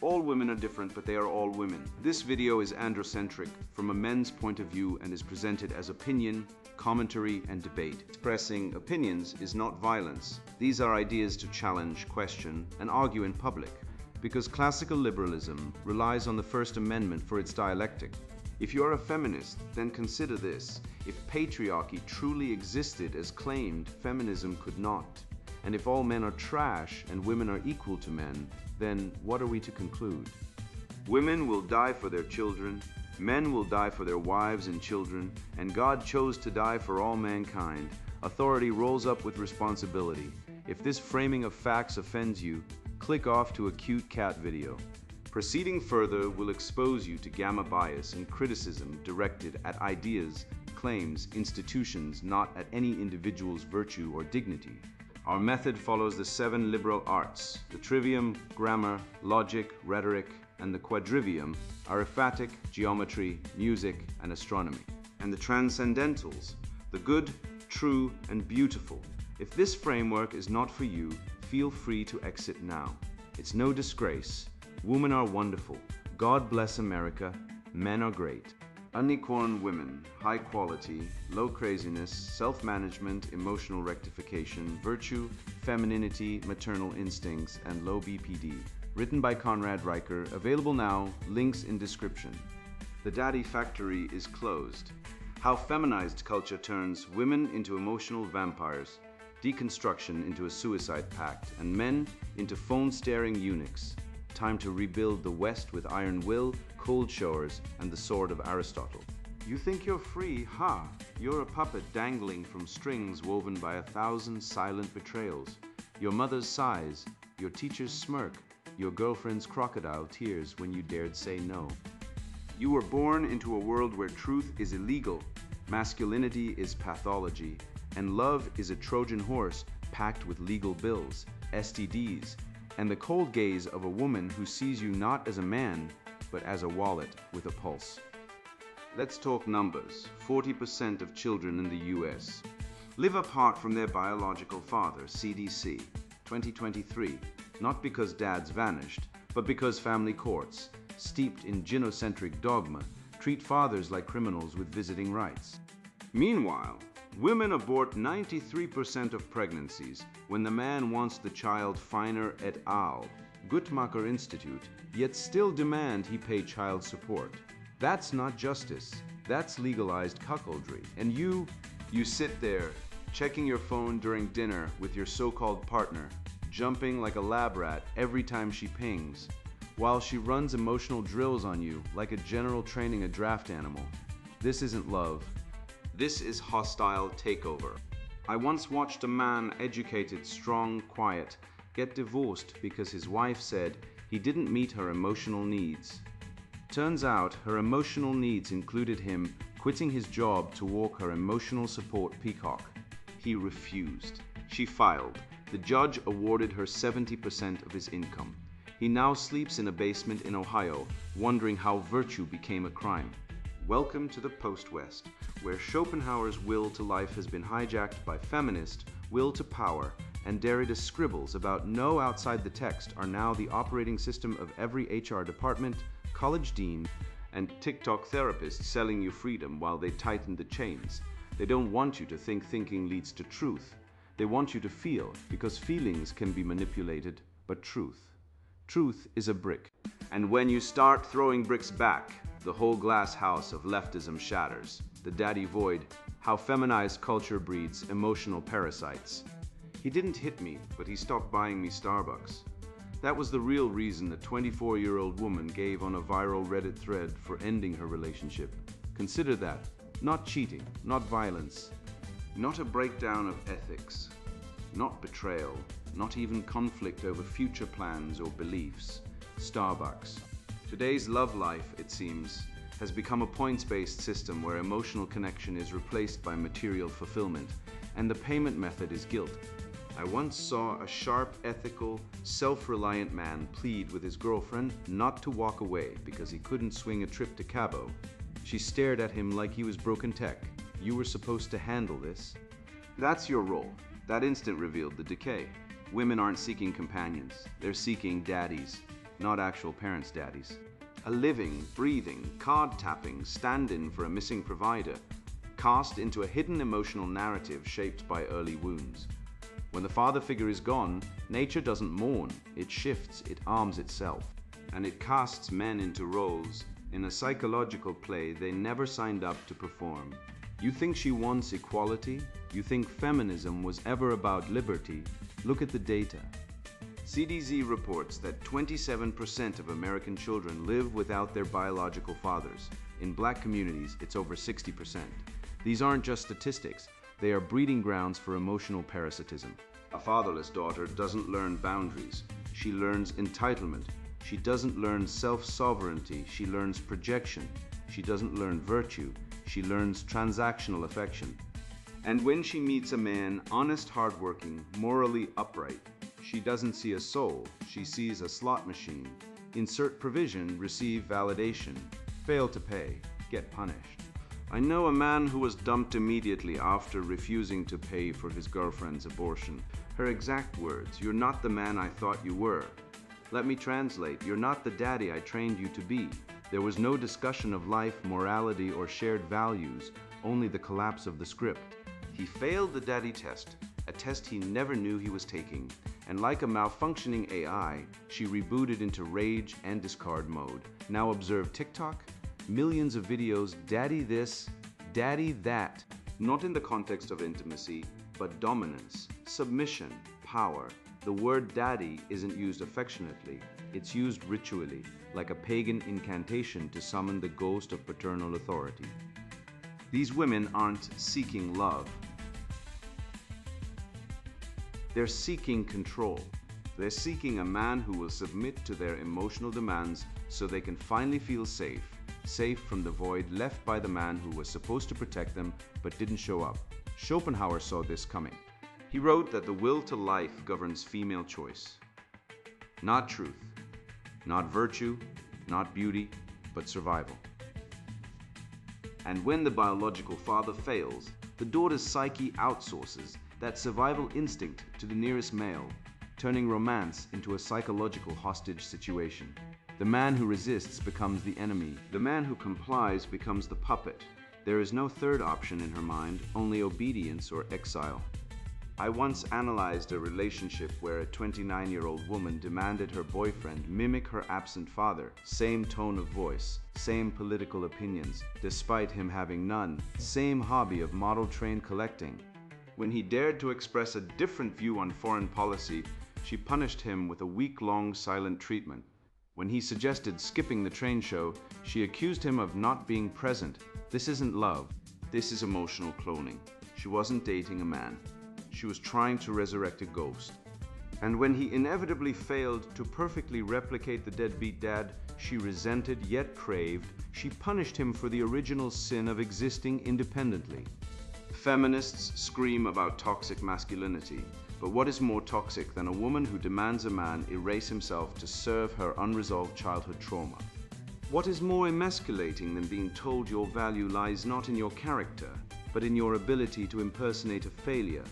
All women are different, but they are all women. This video is androcentric from a men's point of view and is presented as opinion, commentary, and debate. Expressing opinions is not violence. These are ideas to challenge, question, and argue in public. Because classical liberalism relies on the First Amendment for its dialectic. If you are a feminist, then consider this. If patriarchy truly existed as claimed, feminism could not. And if all men are trash and women are equal to men, then what are we to conclude? Women will die for their children, men will die for their wives and children, and God chose to die for all mankind. Authority rolls up with responsibility. If this framing of facts offends you, click off to a cute cat video. Proceeding further will expose you to gamma bias and criticism directed at ideas, claims, institutions, not at any individual's virtue or dignity. Our method follows the 7 liberal arts: the trivium, grammar, logic, rhetoric, and the quadrivium, arithmetic, geometry, music, and astronomy. And the transcendentals, the good, true, and beautiful. If this framework is not for you, feel free to exit now. It's no disgrace. Women are wonderful. God bless America. Men are great. Unicorn women, high quality, low craziness, self-management, emotional rectification, virtue, femininity, maternal instincts, and low BPD. Written by Conrad Riker, available now, links in description. The Daddy Factory is closed. How feminized culture turns women into emotional vampires, deconstruction into a suicide pact, and men into phone-staring eunuchs. Time to rebuild the West with iron will, cold showers, and the sword of Aristotle. You think you're free? Ha! You're a puppet dangling from strings woven by 1,000 silent betrayals. Your mother's sighs, your teacher's smirk, your girlfriend's crocodile tears when you dared say no. You were born into a world where truth is illegal, masculinity is pathology, and love is a Trojan horse packed with legal bills, STDs, and the cold gaze of a woman who sees you not as a man, but as a wallet with a pulse. Let's talk numbers. 40% of children in the US live apart from their biological father, CDC, 2023, not because dads vanished, but because family courts, steeped in gynocentric dogma, treat fathers like criminals with visiting rights. Meanwhile, women abort 93% of pregnancies when the man wants the child. Feiner et al., Guttmacher Institute, yet still demand he pay child support. That's not justice. That's legalized cuckoldry. And you sit there, checking your phone during dinner with your so-called partner, jumping like a lab rat every time she pings, while she runs emotional drills on you like a general training a draft animal. This isn't love. This is hostile takeover. I once watched a man, educated, strong, quiet, get divorced because his wife said he didn't meet her emotional needs. Turns out her emotional needs included him quitting his job to walk her emotional support peacock. He refused. She filed. The judge awarded her 70% of his income. He now sleeps in a basement in Ohio, wondering how virtue became a crime. Welcome to the Post-West, where Schopenhauer's will to life has been hijacked by feminist will to power, and Derrida's scribbles about no outside the text are now the operating system of every HR department, college dean, and TikTok therapist selling you freedom while they tighten the chains. They don't want you to think thinking leads to truth. They want you to feel, because feelings can be manipulated, but truth is a brick. And when you start throwing bricks back, the whole glass house of leftism shatters. The daddy void, how feminized culture breeds emotional parasites. He didn't hit me, but he stopped buying me Starbucks. That was the real reason the 24-year-old woman gave on a viral Reddit thread for ending her relationship. Consider that. Not cheating, not violence, not a breakdown of ethics, not betrayal, not even conflict over future plans or beliefs. Starbucks. Today's love life, it seems, has become a points-based system where emotional connection is replaced by material fulfillment, and the payment method is guilt. I once saw a sharp, ethical, self-reliant man plead with his girlfriend not to walk away because he couldn't swing a trip to Cabo. She stared at him like he was broken tech. You were supposed to handle this. That's your role. That instant revealed the decay. Women aren't seeking companions. They're seeking daddies. not actual parents' daddies. A living, breathing, card-tapping stand-in for a missing provider, cast into a hidden emotional narrative shaped by early wounds. When the father figure is gone, nature doesn't mourn, it shifts, it arms itself. And it casts men into roles in a psychological play they never signed up to perform. You think she wants equality? You think feminism was ever about liberty? Look at the data. CDC reports that 27% of American children live without their biological fathers. In black communities, it's over 60%. These aren't just statistics, they are breeding grounds for emotional parasitism. A fatherless daughter doesn't learn boundaries. She learns entitlement. She doesn't learn self-sovereignty, she learns projection. She doesn't learn virtue, she learns transactional affection. And when she meets a man honest, hardworking, morally upright, she doesn't see a soul, she sees a slot machine. Insert provision, receive validation. Fail to pay, get punished. I know a man who was dumped immediately after refusing to pay for his girlfriend's abortion. Her exact words, "You're not the man I thought you were." Let me translate, "You're not the daddy I trained you to be." There was no discussion of life, morality, or shared values, only the collapse of the script. He failed the daddy test, a test he never knew he was taking, and like a malfunctioning AI, she rebooted into rage and discard mode. Now observe TikTok, millions of videos, daddy this, daddy that, not in the context of intimacy, but dominance, submission, power. The word daddy isn't used affectionately, it's used ritually, like a pagan incantation to summon the ghost of paternal authority. These women aren't seeking love. They're seeking control. They're seeking a man who will submit to their emotional demands so they can finally feel safe, safe from the void left by the man who was supposed to protect them but didn't show up. Schopenhauer saw this coming. He wrote that the will to life governs female choice. Not truth, not virtue, not beauty, but survival. And when the biological father fails, the daughter's psyche outsources that survival instinct to the nearest male, turning romance into a psychological hostage situation. The man who resists becomes the enemy. The man who complies becomes the puppet. There is no third option in her mind, only obedience or exile. I once analyzed a relationship where a 29-year-old woman demanded her boyfriend mimic her absent father, same tone of voice, same political opinions, despite him having none, same hobby of model train collecting. When he dared to express a different view on foreign policy, she punished him with a week-long silent treatment. When he suggested skipping the train show, she accused him of not being present. This isn't love, this is emotional cloning. She wasn't dating a man. She was trying to resurrect a ghost. And when he inevitably failed to perfectly replicate the deadbeat dad she resented yet craved, she punished him for the original sin of existing independently. Feminists scream about toxic masculinity, but what is more toxic than a woman who demands a man erase himself to serve her unresolved childhood trauma? What is more emasculating than being told your value lies not in your character, but in your ability to impersonate a failure?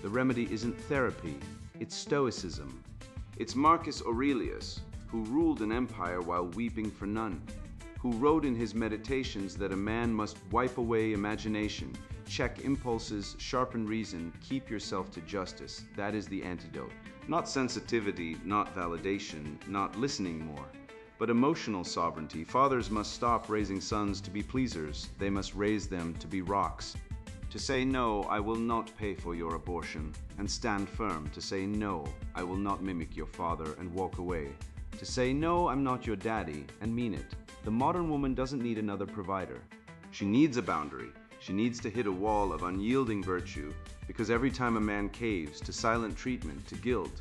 The remedy isn't therapy, it's stoicism. It's Marcus Aurelius, who ruled an empire while weeping for none, who wrote in his meditations that a man must wipe away imagination, check impulses, sharpen reason, keep yourself to justice. That is the antidote. Not sensitivity, not validation, not listening more, but emotional sovereignty. Fathers must stop raising sons to be pleasers. They must raise them to be rocks. To say no, I will not pay for your abortion, and stand firm. To say no, I will not mimic your father and walk away. To say no, I'm not your daddy, and mean it. The modern woman doesn't need another provider. She needs a boundary. She needs to hit a wall of unyielding virtue, because every time a man caves to silent treatment, to guilt,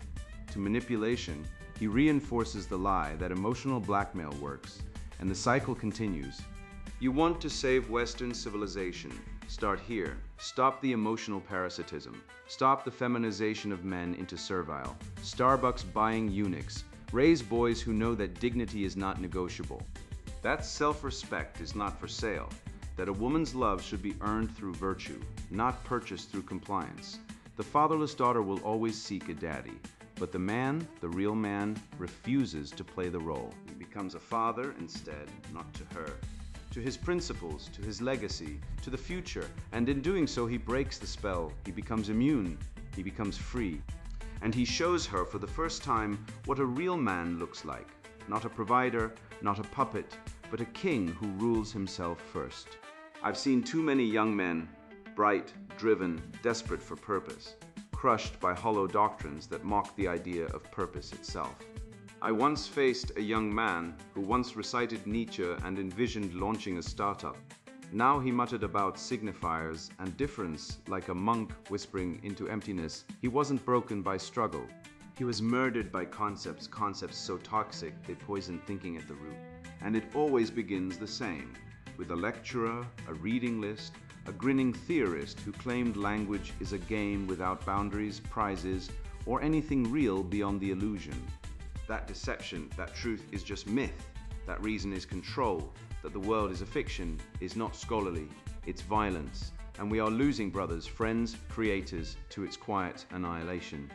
to manipulation, he reinforces the lie that emotional blackmail works, and the cycle continues. You want to save Western civilization. Start here. Stop the emotional parasitism. Stop the feminization of men into servile. Starbucks buying eunuchs. Raise boys who know that dignity is not negotiable. That self-respect is not for sale. That a woman's love should be earned through virtue, not purchased through compliance. The fatherless daughter will always seek a daddy, But the man, the real man, refuses to play the role. He becomes a father instead, not to her. To his principles, to his legacy, to the future, and in doing so he breaks the spell. He becomes immune, he becomes free. And he shows her for the first time what a real man looks like. Not a provider, not a puppet, but a king who rules himself first. I've seen too many young men, bright, driven, desperate for purpose, crushed by hollow doctrines that mock the idea of purpose itself. I once faced a young man who once recited Nietzsche and envisioned launching a startup. Now he muttered about signifiers and difference like a monk whispering into emptiness. He wasn't broken by struggle. He was murdered by concepts so toxic they poison thinking at the root. And it always begins the same, with a lecturer, a reading list, a grinning theorist who claimed language is a game without boundaries, prizes, or anything real beyond the illusion. That deception, that truth is just myth, that reason is control, that the world is a fiction, is not scholarly, it's violence, and we are losing brothers, friends, creators, to its quiet annihilation.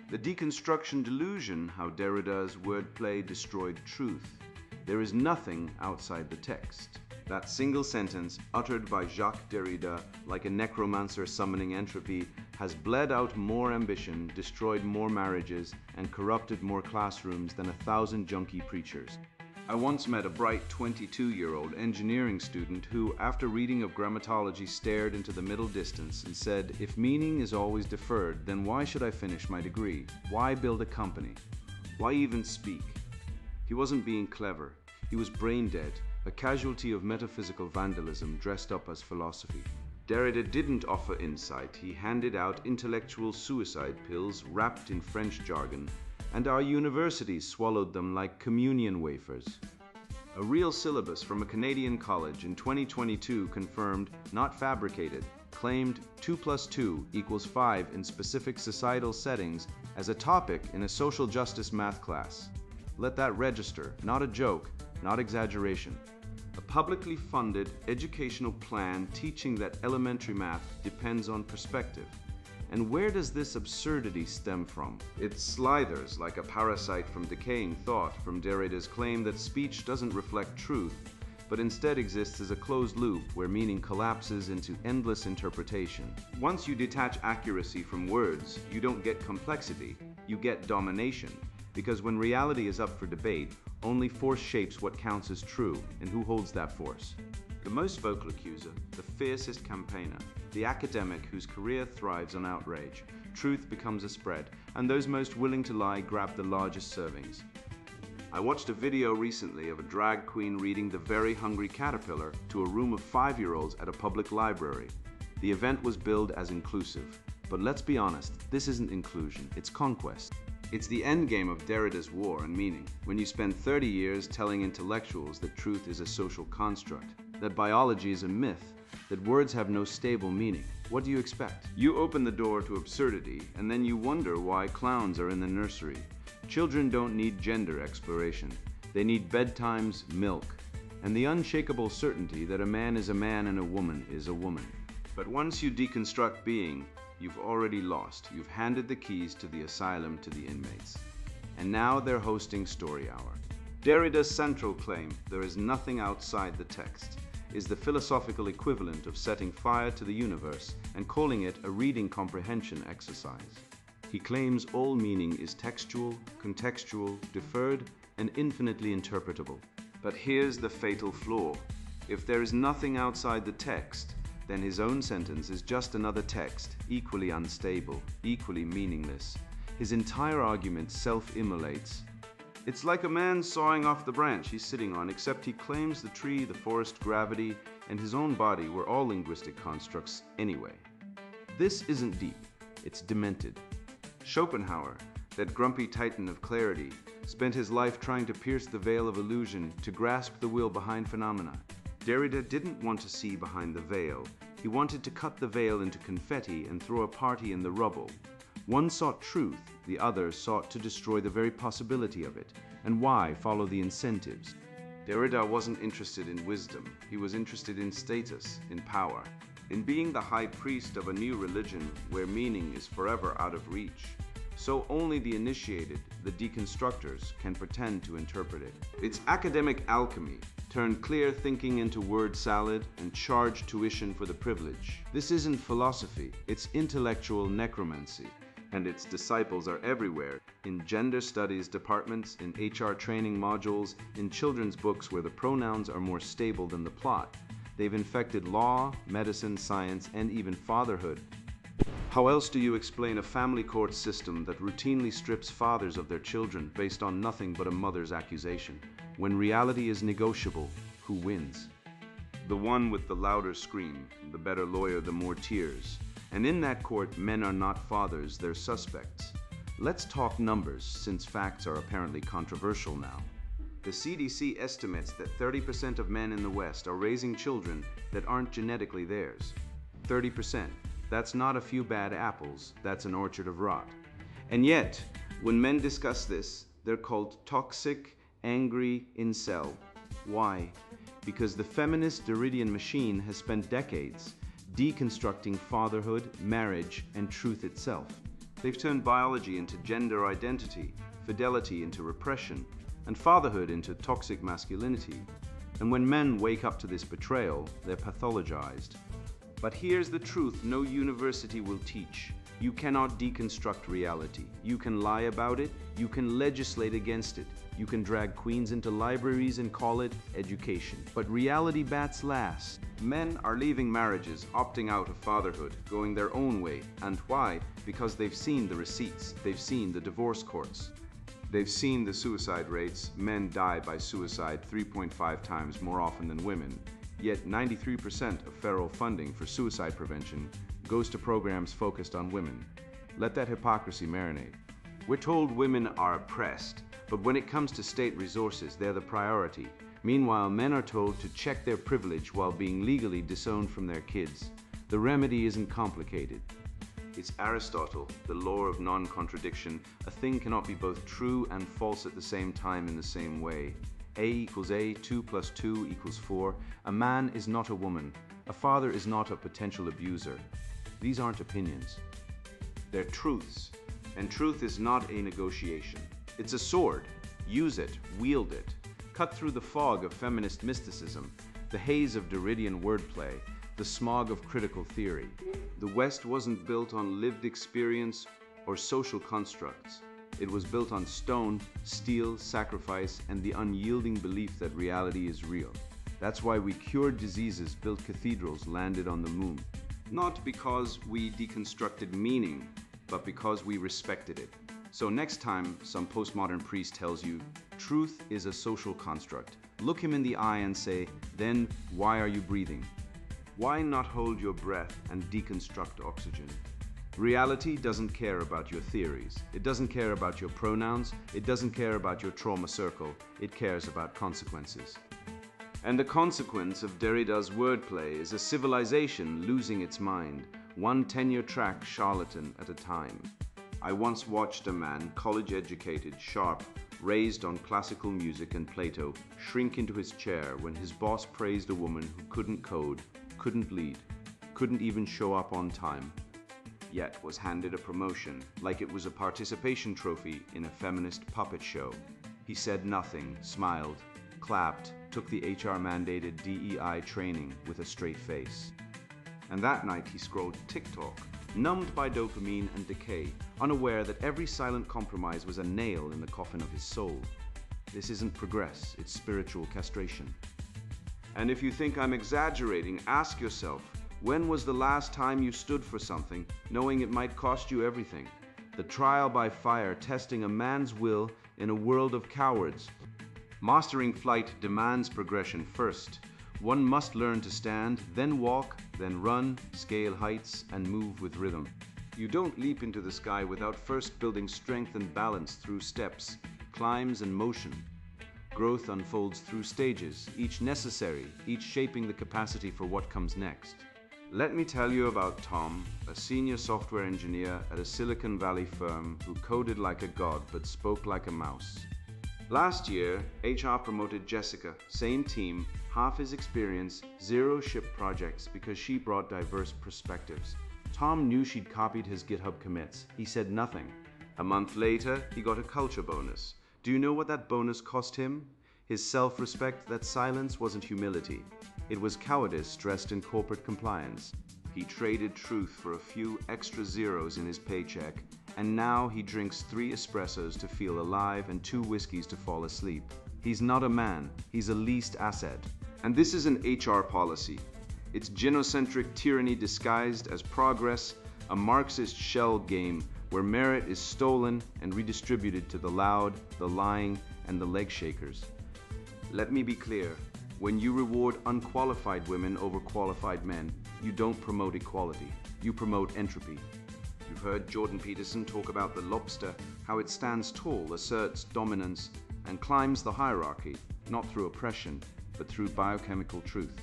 The deconstruction delusion, how Derrida's wordplay destroyed truth. There is nothing outside the text. That single sentence, uttered by Jacques Derrida like a necromancer summoning entropy, has bled out more ambition, destroyed more marriages, and corrupted more classrooms than 1,000 junkie preachers. I once met a bright 22-year-old engineering student who, after reading of grammatology, stared into the middle distance and said, "If meaning is always deferred, then why should I finish my degree? Why build a company? Why even speak?" He wasn't being clever. He was brain dead, a casualty of metaphysical vandalism dressed up as philosophy. Derrida didn't offer insight. He handed out intellectual suicide pills wrapped in French jargon, and our universities swallowed them like communion wafers. A real syllabus from a Canadian college in 2022 confirmed, not fabricated, claimed 2 + 2 = 5 in specific societal settings as a topic in a social justice math class. Let that register, not a joke, not exaggeration. A publicly funded educational plan teaching that elementary math depends on perspective. And where does this absurdity stem from? It slithers like a parasite from decaying thought from Derrida's claim that speech doesn't reflect truth, but instead exists as a closed loop where meaning collapses into endless interpretation. Once you detach accuracy from words, you don't get complexity, you get domination. Because when reality is up for debate, only force shapes what counts as true, and who holds that force? The most vocal accuser, the fiercest campaigner, the academic whose career thrives on outrage. Truth becomes a spread, and those most willing to lie grab the largest servings. I watched a video recently of a drag queen reading The Very Hungry Caterpillar to a room of 5-year-olds at a public library. The event was billed as inclusive. But let's be honest, this isn't inclusion, it's conquest. It's the endgame of Derrida's war and meaning, when you spend 30 years telling intellectuals that truth is a social construct, that biology is a myth, that words have no stable meaning. What do you expect? You open the door to absurdity, and then you wonder why clowns are in the nursery. Children don't need gender exploration. They need bedtimes, milk, and the unshakable certainty that a man is a man and a woman is a woman. But once you deconstruct being, you've already lost. You've handed the keys to the asylum to the inmates. And now they're hosting Story Hour. Derrida's central claim, there is nothing outside the text, is the philosophical equivalent of setting fire to the universe and calling it a reading comprehension exercise. He claims all meaning is textual, contextual, deferred, and infinitely interpretable. But here's the fatal flaw. If there is nothing outside the text, then his own sentence is just another text, equally unstable, equally meaningless. His entire argument self-immolates. It's like a man sawing off the branch he's sitting on, except he claims the tree, the forest, gravity, and his own body were all linguistic constructs anyway. This isn't deep, it's demented. Schopenhauer, that grumpy titan of clarity, spent his life trying to pierce the veil of illusion, to grasp the will behind phenomena. Derrida didn't want to see behind the veil. He wanted to cut the veil into confetti and throw a party in the rubble. One sought truth, the other sought to destroy the very possibility of it. And why follow the incentives? Derrida wasn't interested in wisdom. He was interested in status, in power, in being the high priest of a new religion where meaning is forever out of reach. So only the initiated, the deconstructors, can pretend to interpret it. It's academic alchemy, turned clear thinking into word salad and charge tuition for the privilege. This isn't philosophy, it's intellectual necromancy. And its disciples are everywhere, in gender studies departments, in HR training modules, in children's books where the pronouns are more stable than the plot. They've infected law, medicine, science, and even fatherhood. How else do you explain a family court system that routinely strips fathers of their children based on nothing but a mother's accusation? When reality is negotiable, who wins? The one with the louder scream, the better lawyer, the more tears. And in that court, men are not fathers, they're suspects. Let's talk numbers, since facts are apparently controversial now. The CDC estimates that 30% of men in the West are raising children that aren't genetically theirs. 30%. That's not a few bad apples, that's an orchard of rot. And yet, when men discuss this, they're called toxic, angry, incel. Why? Because the feminist Derridian machine has spent decades deconstructing fatherhood, marriage, and truth itself. They've turned biology into gender identity, fidelity into repression, and fatherhood into toxic masculinity. And when men wake up to this betrayal, they're pathologized. But here's the truth no university will teach. You cannot deconstruct reality. You can lie about it, you can legislate against it, you can drag queens into libraries and call it education. But reality bats last. Men are leaving marriages, opting out of fatherhood, going their own way. And why? Because they've seen the receipts, they've seen the divorce courts. They've seen the suicide rates. Men die by suicide 3.5 times more often than women. Yet 93% of federal funding for suicide prevention goes to programs focused on women. Let that hypocrisy marinate. We're told women are oppressed, but when it comes to state resources, they're the priority. Meanwhile, men are told to check their privilege while being legally disowned from their kids. The remedy isn't complicated. It's Aristotle, the law of non-contradiction. A thing cannot be both true and false at the same time in the same way. A equals A, 2 plus 2 equals 4. A man is not a woman. A father is not a potential abuser. These aren't opinions. They're truths. And truth is not a negotiation. It's a sword. Use it, wield it. Cut through the fog of feminist mysticism, the haze of Derridian wordplay, the smog of critical theory. The West wasn't built on lived experience or social constructs. It was built on stone, steel, sacrifice, and the unyielding belief that reality is real. That's why we cured diseases, built cathedrals, landed on the moon. Not because we deconstructed meaning, but because we respected it. So next time some postmodern priest tells you, truth is a social construct, look him in the eye and say, then why are you breathing? Why not hold your breath and deconstruct oxygen? Reality doesn't care about your theories. It doesn't care about your pronouns. It doesn't care about your trauma circle. It cares about consequences. And the consequence of Derrida's wordplay is a civilization losing its mind, one tenure track charlatan at a time. I once watched a man, college-educated, sharp, raised on classical music and Plato, shrink into his chair when his boss praised a woman who couldn't code, couldn't lead, couldn't even show up on time, yet was handed a promotion like it was a participation trophy in a feminist puppet show. He said nothing, smiled, clapped, took the HR-mandated DEI training with a straight face. And that night he scrolled TikTok, numbed by dopamine and decay, unaware that every silent compromise was a nail in the coffin of his soul. This isn't progress, it's spiritual castration. And if you think I'm exaggerating, ask yourself, when was the last time you stood for something, knowing it might cost you everything? The trial by fire, testing a man's will in a world of cowards. Mastering flight demands progression first. One must learn to stand, then walk, then run, scale heights, and move with rhythm. You don't leap into the sky without first building strength and balance through steps, climbs, and motion. Growth unfolds through stages, each necessary, each shaping the capacity for what comes next. Let me tell you about Tom, a senior software engineer at a Silicon Valley firm who coded like a god but spoke like a mouse. Last year, HR promoted Jessica, same team, half his experience, 0 ship projects because she brought diverse perspectives. Tom knew she'd copied his GitHub commits. He said nothing. A month later, he got a culture bonus. Do you know what that bonus cost him? His self-respect. That silence wasn't humility. It was cowardice dressed in corporate compliance. He traded truth for a few extra zeros in his paycheck, and now he drinks 3 espressos to feel alive and 2 whiskeys to fall asleep. He's not a man, he's a leased asset. And this is an HR policy. It's genocentric tyranny disguised as progress, a Marxist shell game where merit is stolen and redistributed to the loud, the lying, and the leg shakers. Let me be clear. When you reward unqualified women over qualified men, you don't promote equality, you promote entropy. You've heard Jordan Peterson talk about the lobster, how it stands tall, asserts dominance, and climbs the hierarchy, not through oppression, but through biochemical truth.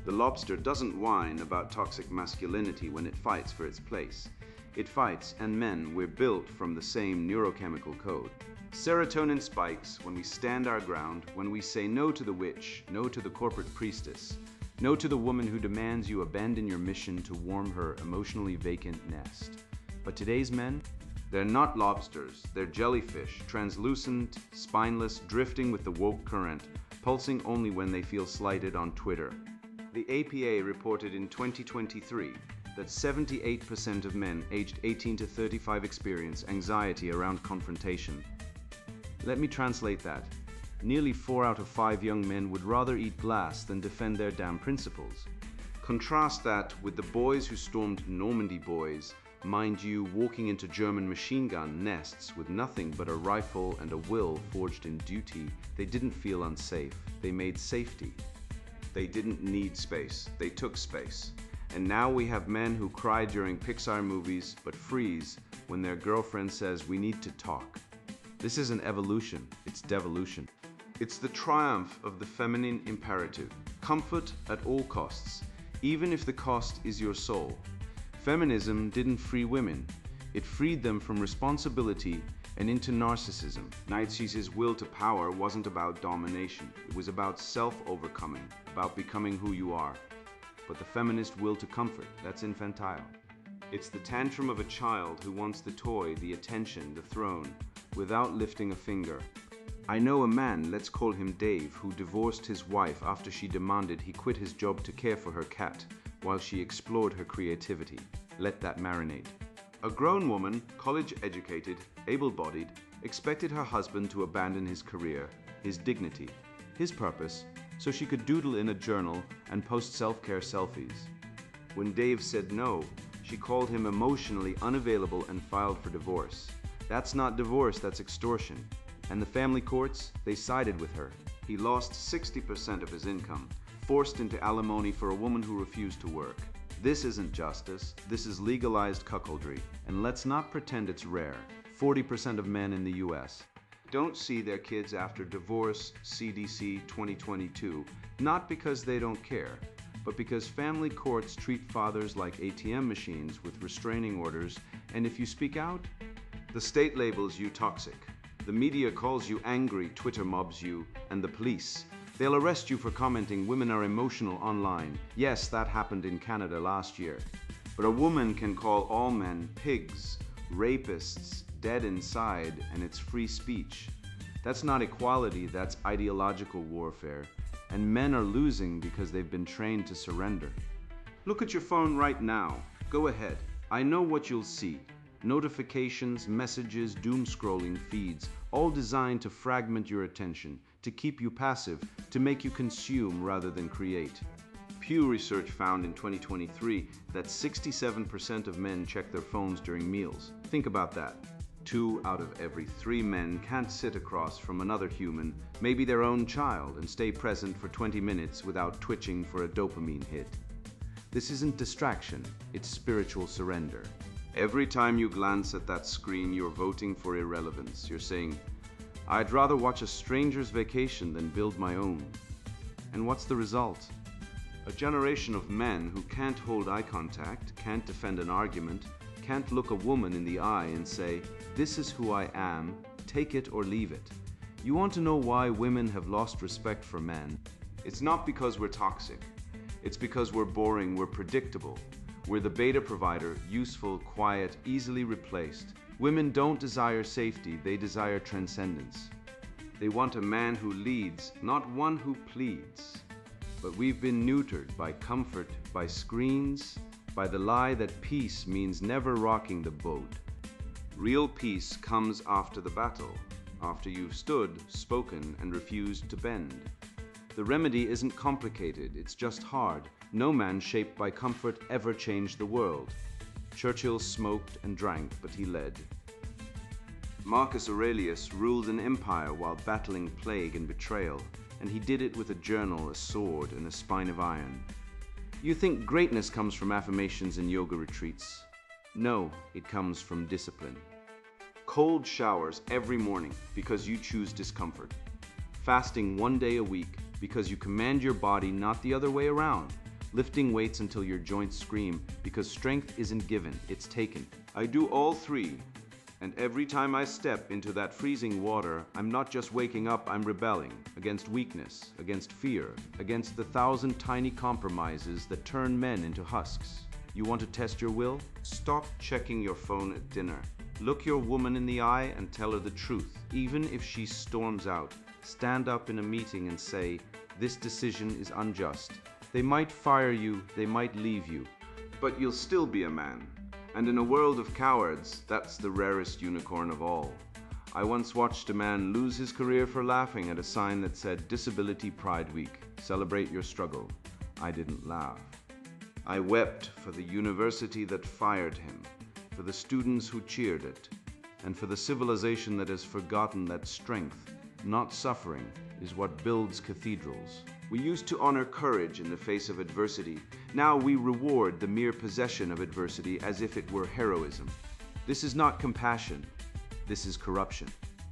The lobster doesn't whine about toxic masculinity when it fights for its place. It fights, and men, we're built from the same neurochemical code. Serotonin spikes when we stand our ground, when we say no to the witch, no to the corporate priestess, no to the woman who demands you abandon your mission to warm her emotionally vacant nest. But today's men, they're not lobsters, they're jellyfish, translucent, spineless, drifting with the woke current, pulsing only when they feel slighted on Twitter. The APA reported in 2023 that 78% of men aged 18 to 35 experience anxiety around confrontation. Let me translate that. Nearly 4 out of 5 young men would rather eat glass than defend their damn principles. Contrast that with the boys who stormed Normandy boys, mind you, walking into German machine gun nests with nothing but a rifle and a will forged in duty. They didn't feel unsafe. They made safety. They didn't need space. They took space. And now we have men who cry during Pixar movies but freeze when their girlfriend says we need to talk. This isn't evolution, it's devolution. It's the triumph of the feminine imperative. Comfort at all costs, even if the cost is your soul. Feminism didn't free women. It freed them from responsibility and into narcissism. Nietzsche's will to power wasn't about domination. It was about self-overcoming, about becoming who you are. But the feminist will to comfort, that's infantile. It's the tantrum of a child who wants the toy, the attention, the throne, without lifting a finger. I know a man, let's call him Dave, who divorced his wife after she demanded he quit his job to care for her cat while she explored her creativity. Let that marinate. A grown woman, college-educated, able-bodied, expected her husband to abandon his career, his dignity, his purpose, so she could doodle in a journal and post self-care selfies. When Dave said no, she called him emotionally unavailable and filed for divorce. That's not divorce, that's extortion. And the family courts, they sided with her. He lost 60% of his income, forced into alimony for a woman who refused to work. This isn't justice, this is legalized cuckoldry. And let's not pretend it's rare. 40% of men in the US don't see their kids after divorce, CDC 2022, not because they don't care, but because family courts treat fathers like ATM machines with restraining orders, and if you speak out, the state labels you toxic. The media calls you angry, Twitter mobs you, and the police. They'll arrest you for commenting women are emotional online. Yes, that happened in Canada last year. But a woman can call all men pigs, rapists, dead inside, and it's free speech. That's not equality, that's ideological warfare. And men are losing because they've been trained to surrender. Look at your phone right now. Go ahead. I know what you'll see. Notifications, messages, doom scrolling feeds, all designed to fragment your attention, to keep you passive, to make you consume rather than create. Pew Research found in 2023 that 67% of men check their phones during meals. Think about that. 2 out of every 3 men can't sit across from another human, maybe their own child, and stay present for 20 minutes without twitching for a dopamine hit. This isn't distraction, it's spiritual surrender. Every time you glance at that screen, you're voting for irrelevance. You're saying, I'd rather watch a stranger's vacation than build my own. And what's the result? A generation of men who can't hold eye contact, can't defend an argument, can't look a woman in the eye and say, this is who I am, take it or leave it. You want to know why women have lost respect for men? It's not because we're toxic. It's because we're boring, we're predictable. We're the beta provider, useful, quiet, easily replaced. Women don't desire safety, they desire transcendence. They want a man who leads, not one who pleads. But we've been neutered by comfort, by screens, by the lie that peace means never rocking the boat. Real peace comes after the battle, after you've stood, spoken, and refused to bend. The remedy isn't complicated, it's just hard. No man shaped by comfort ever changed the world. Churchill smoked and drank, but he led. Marcus Aurelius ruled an empire while battling plague and betrayal, and he did it with a journal, a sword, and a spine of iron. You think greatness comes from affirmations and yoga retreats? No, it comes from discipline. Cold showers every morning because you choose discomfort. Fasting 1 day a week because you command your body, not the other way around. Lifting weights until your joints scream because strength isn't given, it's taken. I do all three. And every time I step into that freezing water, I'm not just waking up, I'm rebelling against weakness, against fear, against the 1,000 tiny compromises that turn men into husks. You want to test your will? Stop checking your phone at dinner. Look your woman in the eye and tell her the truth, even if she storms out. Stand up in a meeting and say, "This decision is unjust." They might fire you, they might leave you, but you'll still be a man. And in a world of cowards, that's the rarest unicorn of all. I once watched a man lose his career for laughing at a sign that said, "Disability Pride Week, celebrate your struggle." I didn't laugh. I wept for the university that fired him, for the students who cheered it, and for the civilization that has forgotten that strength, not suffering, is what builds cathedrals. We used to honor courage in the face of adversity. Now we reward the mere possession of adversity as if it were heroism. This is not compassion. This is corruption.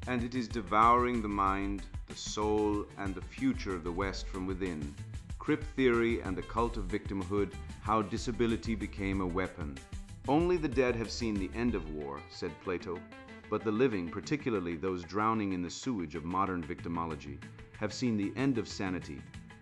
And it is devouring the mind, the soul, and the future of the West from within. Crip theory and the cult of victimhood, how disability became a weapon. Only the dead have seen the end of war, said Plato. But the living, particularly those drowning in the sewage of modern victimology, have seen the end of sanity.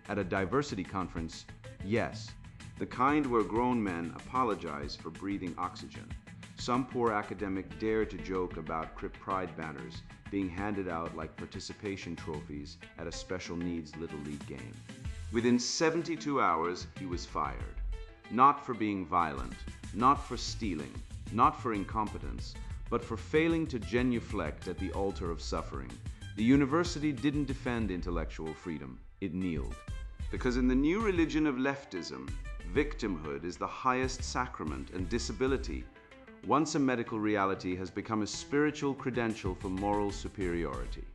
At a diversity conference, yes, the kind where grown men apologize for breathing oxygen. Some poor academic dared to joke about Crip Pride banners being handed out like participation trophies at a special needs Little League game. Within 72 hours, he was fired. Not for being violent, not for stealing, not for incompetence, but for failing to genuflect at the altar of suffering. The university didn't defend intellectual freedom, it kneeled. Because in the new religion of leftism, victimhood is the highest sacrament, and disability, once a medical reality, has become a spiritual credential for moral superiority.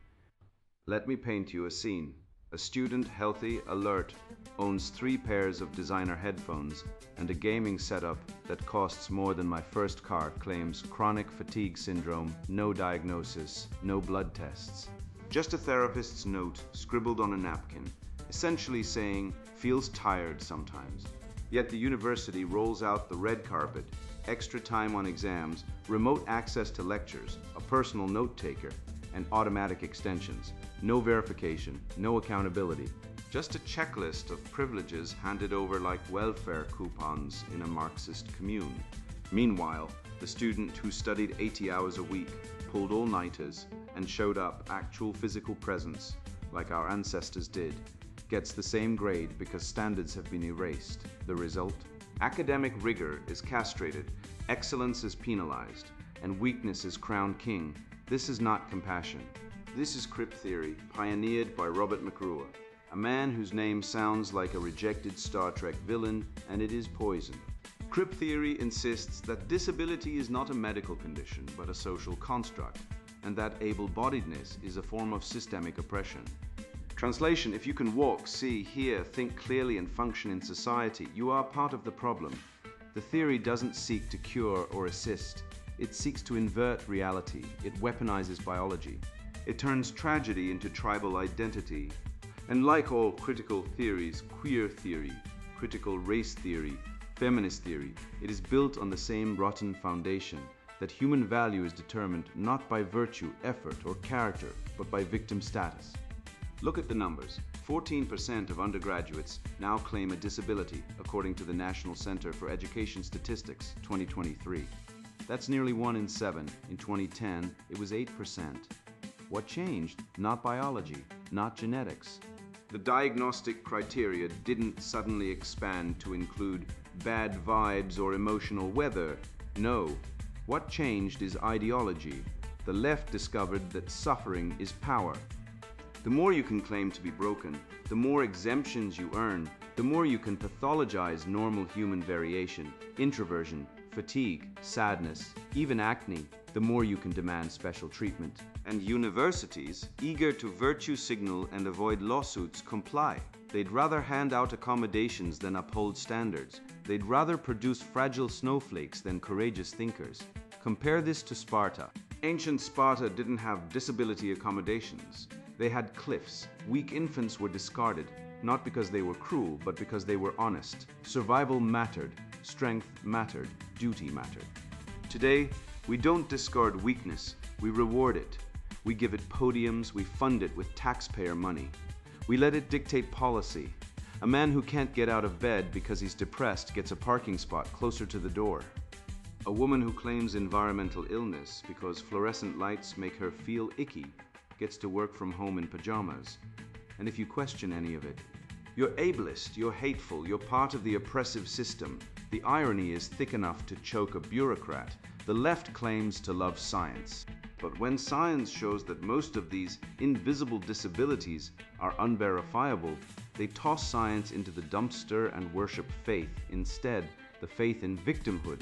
Let me paint you a scene. A student, healthy, alert, owns 3 pairs of designer headphones and a gaming setup that costs more than my first car, claims chronic fatigue syndrome, no diagnosis, no blood tests. Just a therapist's note scribbled on a napkin, essentially saying, feels tired sometimes. Yet the university rolls out the red carpet, extra time on exams, remote access to lectures, a personal note taker, and automatic extensions. No verification, no accountability. Just a checklist of privileges handed over like welfare coupons in a Marxist commune. Meanwhile, the student who studied 80 hours a week, pulled all-nighters, and showed up actual physical presence, like our ancestors did, gets the same grade because standards have been erased. The result? Academic rigor is castrated, excellence is penalized, and weakness is crowned king. This is not compassion. This is Crip theory, pioneered by Robert McRuer, a man whose name sounds like a rejected Star Trek villain, and it is poison. Crip theory insists that disability is not a medical condition, but a social construct, and that able-bodiedness is a form of systemic oppression. Translation: if you can walk, see, hear, think clearly, and function in society, you are part of the problem. The theory doesn't seek to cure or assist. It seeks to invert reality. It weaponizes biology. It turns tragedy into tribal identity. And like all critical theories, queer theory, critical race theory, feminist theory, it is built on the same rotten foundation, that human value is determined not by virtue, effort, or character, but by victim status. Look at the numbers. 14% of undergraduates now claim a disability, according to the National Center for Education Statistics 2023. That's nearly 1 in 7. In 2010, it was 8%. What changed? Not biology, not genetics. The diagnostic criteria didn't suddenly expand to include bad vibes or emotional weather. No. What changed is ideology. The left discovered that suffering is power. The more you can claim to be broken, the more exemptions you earn, the more you can pathologize normal human variation, introversion, fatigue, sadness, even acne, the more you can demand special treatment. And universities, eager to virtue signal and avoid lawsuits, comply. They'd rather hand out accommodations than uphold standards. They'd rather produce fragile snowflakes than courageous thinkers. Compare this to Sparta. Ancient Sparta didn't have disability accommodations. They had cliffs. Weak infants were discarded, not because they were cruel, but because they were honest. Survival mattered. Strength mattered. Duty mattered. Today, we don't discard weakness. We reward it. We give it podiums. We fund it with taxpayer money. We let it dictate policy. A man who can't get out of bed because he's depressed gets a parking spot closer to the door. A woman who claims environmental illness because fluorescent lights make her feel icky gets to work from home in pajamas. And if you question any of it, you're ableist, you're hateful, you're part of the oppressive system. The irony is thick enough to choke a bureaucrat. The left claims to love science. But when science shows that most of these invisible disabilities are unverifiable, they toss science into the dumpster and worship faith instead, the faith in victimhood.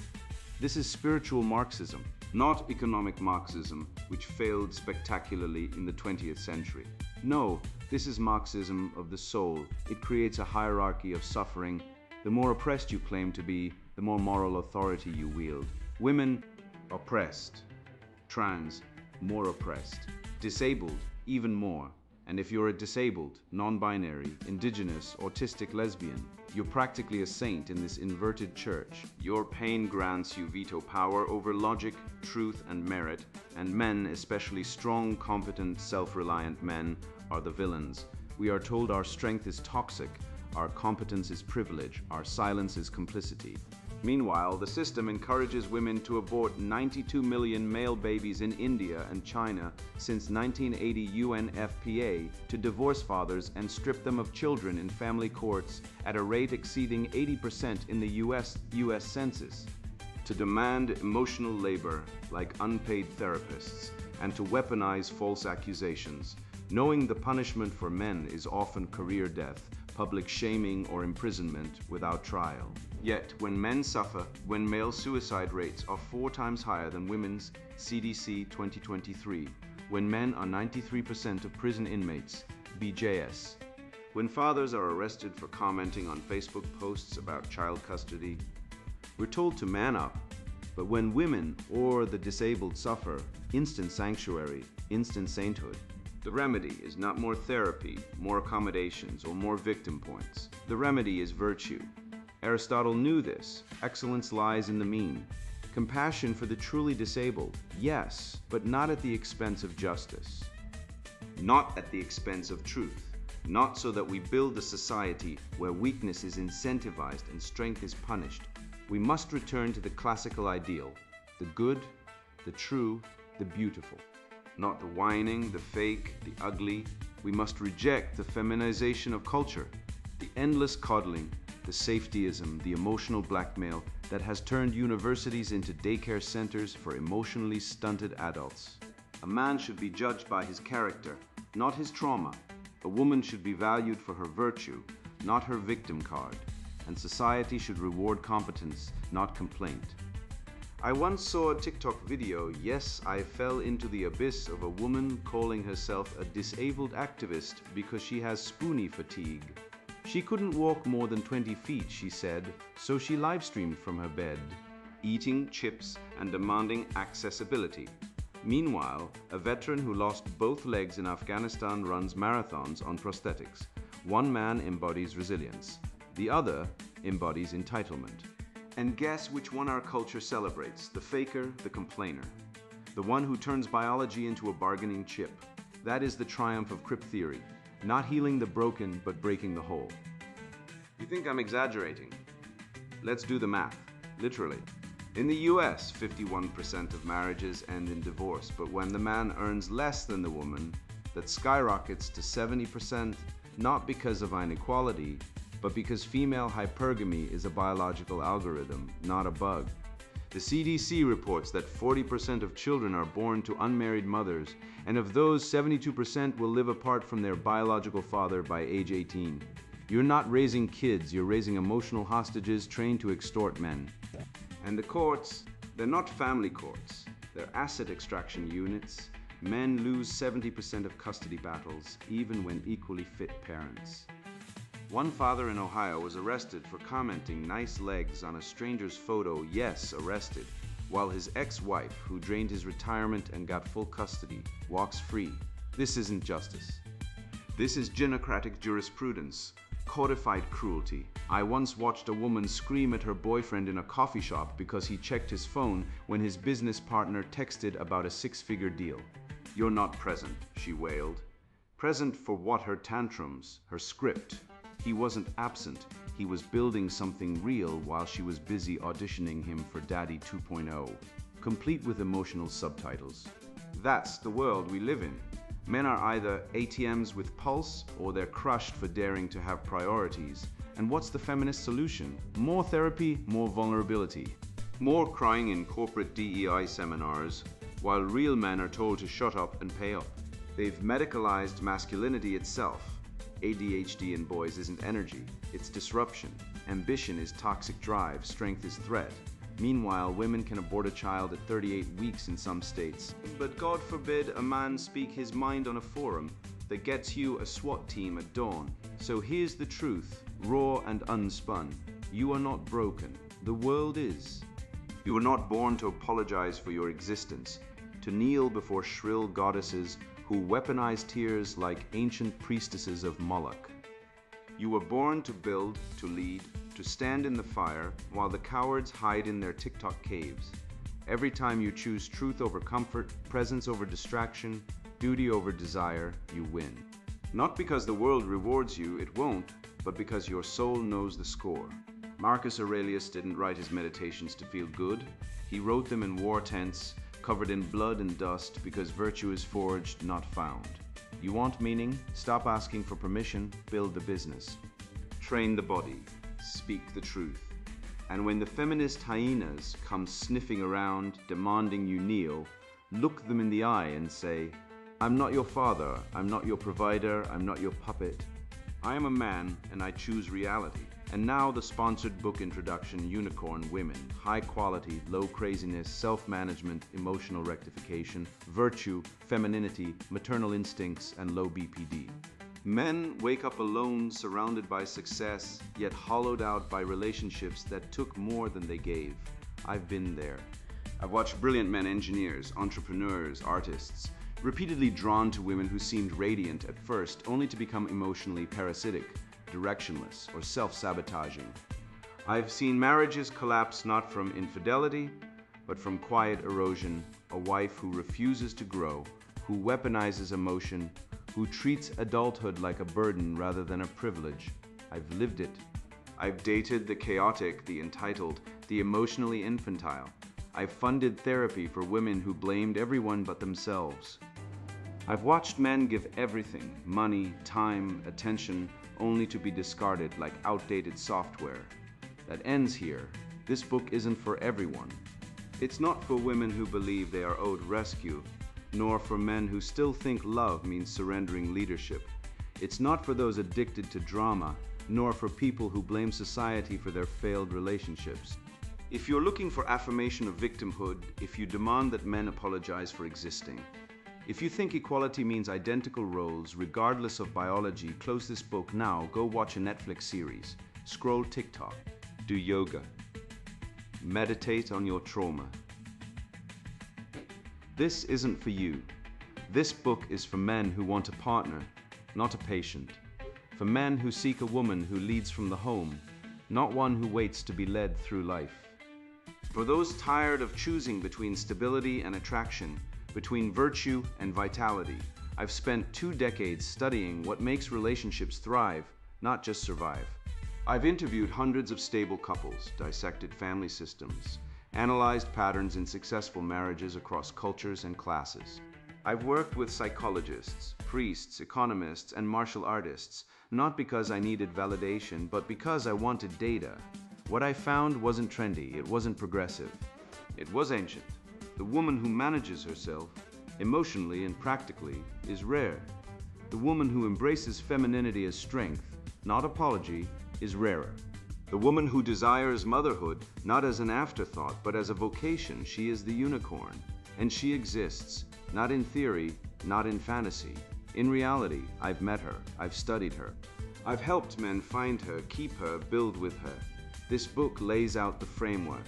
This is spiritual Marxism, not economic Marxism, which failed spectacularly in the 20th century. No, this is Marxism of the soul. It creates a hierarchy of suffering. The more oppressed you claim to be, the more moral authority you wield. Women, oppressed. Trans, more oppressed. Disabled, even more. And if you're a disabled, non-binary, indigenous, autistic lesbian, you're practically a saint in this inverted church. Your pain grants you veto power over logic, truth, and merit, and men, especially strong, competent, self-reliant men, are the villains. We are told our strength is toxic, our competence is privilege, our silence is complicity. Meanwhile, the system encourages women to abort 92 million male babies in India and China since 1980 UNFPA, to divorce fathers and strip them of children in family courts at a rate exceeding 80% in the US Census, to demand emotional labor like unpaid therapists, and to weaponize false accusations, knowing the punishment for men is often career death, public shaming, or imprisonment without trial. Yet, when men suffer, when male suicide rates are 4 times higher than women's, CDC 2023, when men are 93% of prison inmates, BJS, when fathers are arrested for commenting on Facebook posts about child custody, we're told to man up. But when women or the disabled suffer, instant sanctuary, instant sainthood. The remedy is not more therapy, more accommodations, or more victim points. The remedy is virtue. Aristotle knew this. Excellence lies in the mean. Compassion for the truly disabled, yes, but not at the expense of justice. Not at the expense of truth. Not so that we build a society where weakness is incentivized and strength is punished. We must return to the classical ideal, the good, the true, the beautiful. Not the whining, the fake, the ugly. We must reject the feminization of culture, the endless coddling, the safetyism, the emotional blackmail that has turned universities into daycare centers for emotionally stunted adults. A man should be judged by his character, not his trauma. A woman should be valued for her virtue, not her victim card. And society should reward competence, not complaint. I once saw a TikTok video. Yes, I fell into the abyss of a woman calling herself a disabled activist because she has spoonie fatigue. She couldn't walk more than 20 feet, she said, so she live-streamed from her bed, eating chips and demanding accessibility. Meanwhile, a veteran who lost both legs in Afghanistan runs marathons on prosthetics. One man embodies resilience. The other embodies entitlement. And guess which one our culture celebrates? The faker, the complainer. The one who turns biology into a bargaining chip. That is the triumph of crip theory. Not healing the broken, but breaking the whole. You think I'm exaggerating? Let's do the math. Literally. In the US, 51% of marriages end in divorce, but when the man earns less than the woman, that skyrockets to 70%, not because of inequality, but because female hypergamy is a biological algorithm, not a bug. The CDC reports that 40% of children are born to unmarried mothers, and of those, 72% will live apart from their biological father by age 18. You're not raising kids, you're raising emotional hostages trained to extort men. And the courts, they're not family courts, they're asset extraction units. Men lose 70% of custody battles, even when equally fit parents. One father in Ohio was arrested for commenting nice legs on a stranger's photo, yes, arrested, while his ex-wife, who drained his retirement and got full custody, walks free. This isn't justice. This is genocratic jurisprudence, codified cruelty. I once watched a woman scream at her boyfriend in a coffee shop because he checked his phone when his business partner texted about a six-figure deal. "You're not present," she wailed. Present for what? Her tantrums, her script. He wasn't absent, he was building something real while she was busy auditioning him for Daddy 2.0, complete with emotional subtitles. That's the world we live in. Men are either ATMs with pulse, or they're crushed for daring to have priorities. And what's the feminist solution? More therapy, more vulnerability. More crying in corporate DEI seminars, while real men are told to shut up and pay up. They've medicalized masculinity itself. ADHD in boys isn't energy, it's disruption. Ambition is toxic drive, strength is threat. Meanwhile, women can abort a child at 38 weeks in some states. But God forbid a man speak his mind on a forum that gets you a SWAT team at dawn. So here's the truth, raw and unspun. You are not broken. The world is. You were not born to apologize for your existence, to kneel before shrill goddesses who weaponize tears like ancient priestesses of Moloch. You were born to build, to lead, to stand in the fire while the cowards hide in their TikTok caves. Every time you choose truth over comfort, presence over distraction, duty over desire, you win. Not because the world rewards you, it won't, but because your soul knows the score. Marcus Aurelius didn't write his meditations to feel good. He wrote them in war tents, covered in blood and dust, because virtue is forged, not found. You want meaning? Stop asking for permission, build the business. Train the body, speak the truth. And when the feminist hyenas come sniffing around, demanding you kneel, look them in the eye and say, "I'm not your father, I'm not your provider, I'm not your puppet. I am a man and I choose reality." And now the sponsored book introduction, Unicorn Women. High quality, low craziness, self-management, emotional rectification, virtue, femininity, maternal instincts, and low BPD. Men wake up alone, surrounded by success, yet hollowed out by relationships that took more than they gave. I've been there. I've watched brilliant men, engineers, entrepreneurs, artists, repeatedly drawn to women who seemed radiant at first, only to become emotionally parasitic, directionless, or self-sabotaging. I've seen marriages collapse not from infidelity, but from quiet erosion, a wife who refuses to grow, who weaponizes emotion, who treats adulthood like a burden rather than a privilege. I've lived it. I've dated the chaotic, the entitled, the emotionally infantile. I've funded therapy for women who blamed everyone but themselves. I've watched men give everything, money, time, attention, only to be discarded like outdated software. That ends here. This book isn't for everyone. It's not for women who believe they are owed rescue, nor for men who still think love means surrendering leadership. It's not for those addicted to drama, nor for people who blame society for their failed relationships. If you're looking for affirmation of victimhood, if you demand that men apologize for existing, if you think equality means identical roles, regardless of biology, close this book now, go watch a Netflix series, scroll TikTok, do yoga, meditate on your trauma. This isn't for you. This book is for men who want a partner, not a patient. For men who seek a woman who leads from the home, not one who waits to be led through life. For those tired of choosing between stability and attraction, between virtue and vitality. I've spent 2 decades studying what makes relationships thrive, not just survive. I've interviewed hundreds of stable couples, dissected family systems, analyzed patterns in successful marriages across cultures and classes. I've worked with psychologists, priests, economists, and martial artists, not because I needed validation, but because I wanted data. What I found wasn't trendy, it wasn't progressive. It was ancient. The woman who manages herself, emotionally and practically, is rare. The woman who embraces femininity as strength, not apology, is rarer. The woman who desires motherhood, not as an afterthought, but as a vocation, she is the unicorn. And she exists, not in theory, not in fantasy. In reality, I've met her, I've studied her. I've helped men find her, keep her, build with her. This book lays out the framework.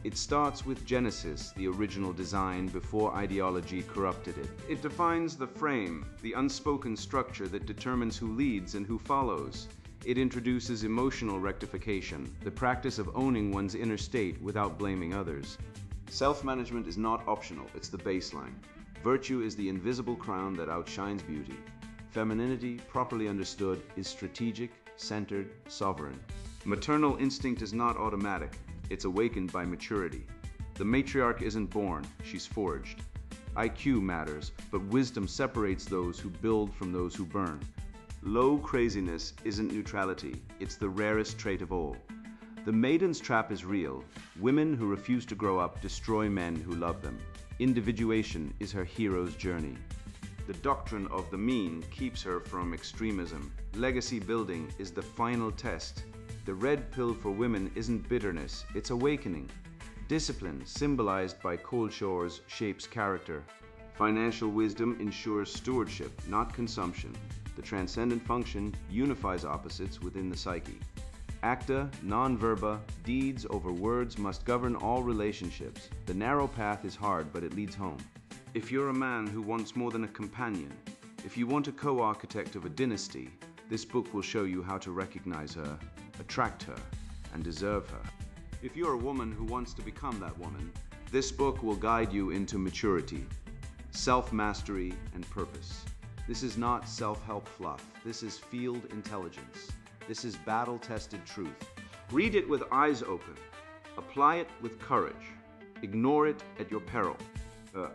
It starts with Genesis, the original design, before ideology corrupted it. It defines the frame, the unspoken structure that determines who leads and who follows. It introduces emotional rectification, the practice of owning one's inner state without blaming others. Self-management is not optional, it's the baseline. Virtue is the invisible crown that outshines beauty. Femininity, properly understood, is strategic, centered, sovereign. Maternal instinct is not automatic. It's awakened by maturity. The matriarch isn't born, she's forged. IQ matters, but wisdom separates those who build from those who burn. Low craziness isn't neutrality, it's the rarest trait of all. The maiden's trap is real. Women who refuse to grow up destroy men who love them. Individuation is her hero's journey. The doctrine of the mean keeps her from extremism. Legacy building is the final test. The red pill for women isn't bitterness, it's awakening. Discipline, symbolized by cold shores, shapes character. Financial wisdom ensures stewardship, not consumption. The transcendent function unifies opposites within the psyche. Acta, non-verba, deeds over words must govern all relationships. The narrow path is hard, but it leads home. If you're a man who wants more than a companion, if you want a co-architect of a dynasty, this book will show you how to recognize her, attract her, and deserve her. If you're a woman who wants to become that woman, this book will guide you into maturity, self-mastery, and purpose. This is not self-help fluff. This is field intelligence. This is battle-tested truth. Read it with eyes open. Apply it with courage. Ignore it at your peril.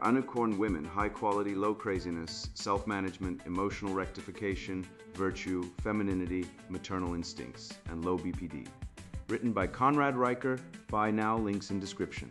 Unicorn women, high quality, low craziness, self-management, emotional rectification, virtue, femininity, maternal instincts, and low BPD. Written by Conrad Riker. Buy now, links in description.